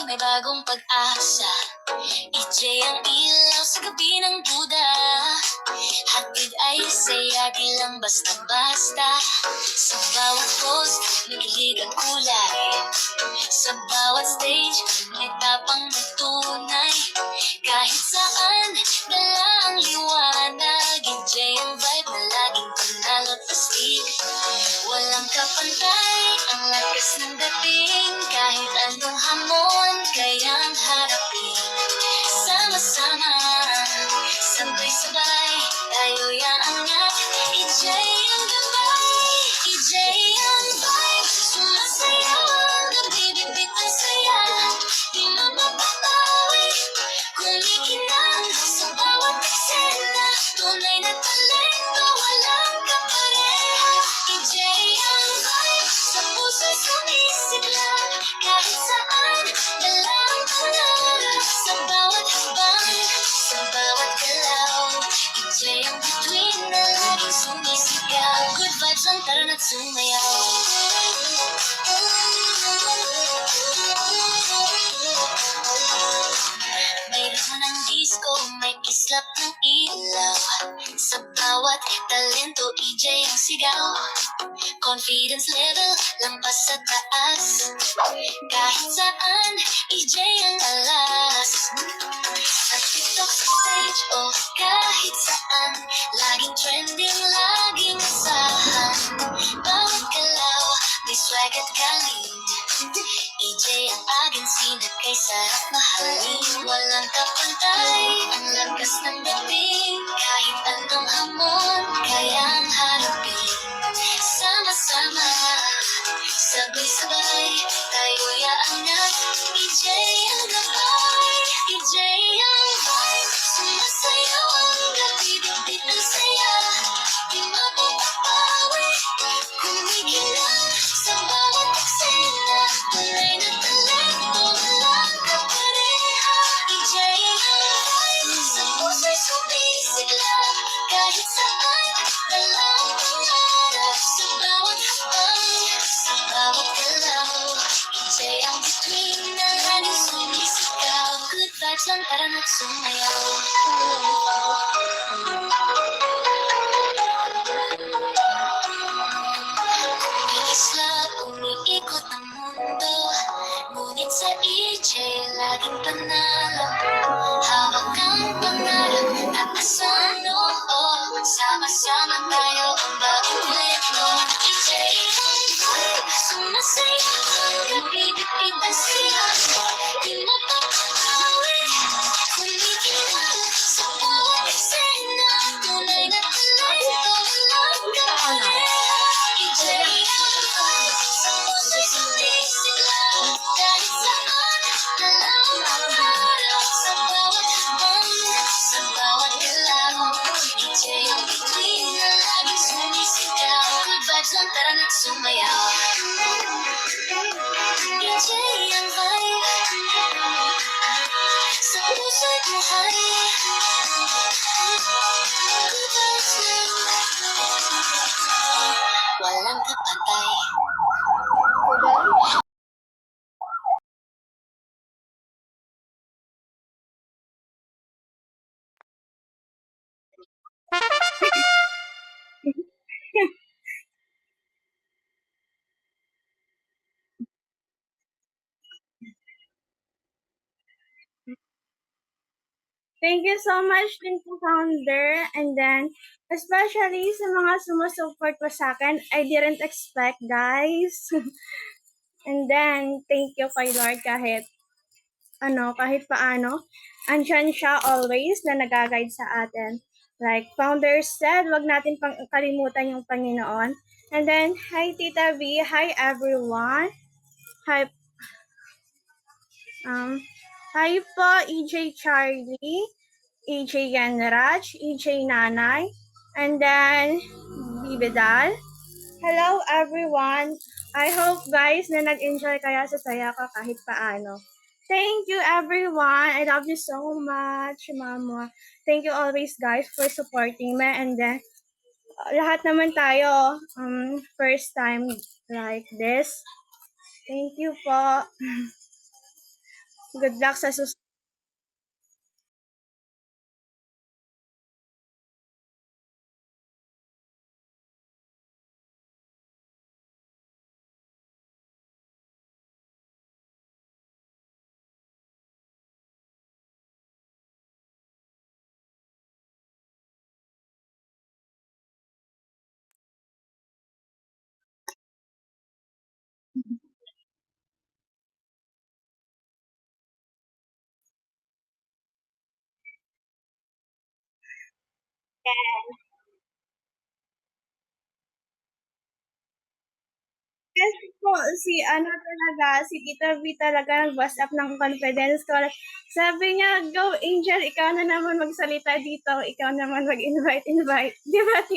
may bagong pag-asa. EJ ang ilaw sa gabi ng duda. Hatid ay saya, di lang basta-basta. Sa bawat post, nakilig ang kulay. Sa bawat stage, may tapang nagtunay. Kahit saan, dala ang liwanag. EJ ang vibe na laging panalo pastig. Walang kapantay, ang lakas ng dating. Kahit anong hamon, kayang harapin. Sama-sama, sabay-sabay, tayo yaangat. EJ ang gabay, EJ ang vibe. Sumasayaw ang nabibigbit ng saya. Di mapapawi, kumikinang sa bawat eksena. Tunay na talento, walang kapareha. EJ ang vibe, sa puso'y sumisigla. Kahit saan, dala ang pangarap. Sa bawat habang, sa bawat galaw. EJ ang bituin na laging sumisigaw. Good vibes lang, tara na't sumayaw. May ritmo ng disco, may kislap ng ilaw. Sa bawat talento, EJ ang sigaw. Confidence level, lampas sa taas. Kahit saan, EJ ang alas. Sa TikTok, sa stage, o kahit saan. Laging trending, laging asahan. Bawat galaw, may swag at galing. EJ ang agency na kay sarap mahalin. Walang kapantay, ang lakas ng dating. Kahit anong hamon, kayang harapin. Sama-sama, sabay-sabay, tayo yaangat. EJ ang gabay, EJ ang vibe. Sumasayaw ang gabi, bibit ng saya. Di mapapawi, kumikinang sa bawat eksena. Tunay na talento, walang kapareha. EJ ang vibe, sa puso'y sumisigla. Kahit saan, dala ang pangarap. Sa bawat habang, sa bawat galaw. EJ ang bituin na laging sumisigaw. Good vibes lang, tara na't sumayaw. Umiislap, umiikot ang mundo. Ngunit sa EJ, laging panalo. Hawak ang pangarap, tatasan noo. Sama-sama tayo, ang bagong kwento. EJ ang vibe, sumasayaw ang gabi, bibig ang siya. Di mapapawi, kumikinang sa bawat eksena. Tunay na talento, walang kapareha. EJ ang vibe, sa puso'y sumisigla. Kahit saan, dala ang pangarap. Sa bawat habang, sa bawat galaw. EJ ang bituin na laging sumisigaw. Good vibes lang, tara na't sumayaw. EJ ang vibe, sa puso'y buhay. Good vibes lang, walang kapatay. Thank you so much din po, founder. And then, especially sa mga sumusupport po sa akin, I didn't expect, guys. And then, thank you kay Lord kahit paano, andyan siya always na nag-guide sa atin. Like founder said, wag natin pang kalimutan yung Panginoon. And then, hi Tita V, hi everyone. Hi po, EJ Charlie, EJ Yanraj, EJ Nanay, and then Bibedal. Hello everyone. I hope guys na nag-enjoy kaya sa saya ko kahit paano. Thank you everyone. I love you so much, Mama. Thank you always guys for supporting me, and then lahat naman tayo first time like this. Thank you po. Good luck sa susunod. Yes po, si ano talaga, si Tita V talaga nag-bust up ng confidence ko. Sabi niya, "Go Angel, ikaw na naman magsalita dito, ikaw naman mag-invite." 'Di ba, Tita